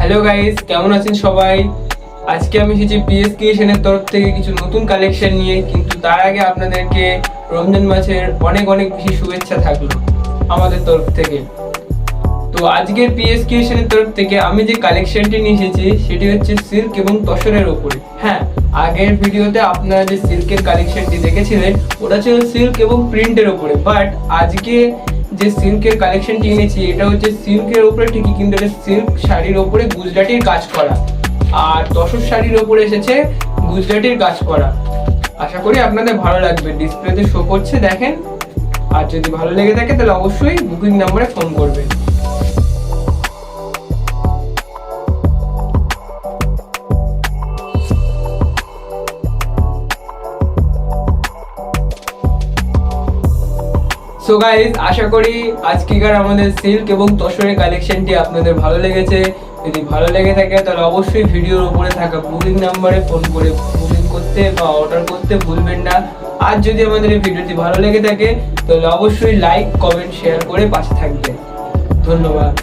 Hello guys, কেমন আছেন সবাই? আজকে আমি এসেছি পিএস ক্রিয়েশনের তরফ থেকে কিছু নতুন কালেকশন নিয়ে। কিন্তু তার আগে আপনাদেরকে রমজান মাসের অনেক অনেক বেশি শুভেচ্ছা থাকলো আমাদের তরফ থেকে। তো আজকের পিএস ক্রিয়েশনের তরফ থেকে আমি যে কালেকশনটি নিয়ে এসেছি সেটি হচ্ছে সিল্ক এবং তসরের উপরে। হ্যাঁ, আগের ভিডিওতে আপনারা যে সিল্কের কালেকশনটি দেখেছিলেন ওটা ছিল সিল্ক এবং প্রিন্টের উপরে, বাট আজকে যে সিল্কের কালেকশনটি এনেছি এটা হচ্ছে সিল্কের উপরে ঠিকই, কিন্তু এটা সিল্ক শাড়ির উপরে গুজরাটির কাজ করা, আর তসর শাড়ির উপরে এসেছে গুজরাটির কাজ করা। আশা করি আপনাদের ভালো লাগবে। ডিসপ্লেতে শো করছে, দেখেন। আর যদি ভালো লেগে থাকে তাহলে অবশ্যই বুকিং নাম্বারে ফোন করবেন। সো গাইজ, আশা করি আজকেকার আমাদের সিল্ক এবং তসরের কালেকশনটি আপনাদের ভালো লেগেছে। যদি ভালো লেগে থাকে তাহলে অবশ্যই ভিডিওর উপরে থাকা বুকিং নাম্বারে ফোন করে বুকিং করতে বা অর্ডার করতে ভুলবেন না। আর যদি আমাদের এই ভিডিওটি ভালো লেগে থাকে তাহলে অবশ্যই লাইক, কমেন্ট, শেয়ার করে পাশে থাকবেন। ধন্যবাদ।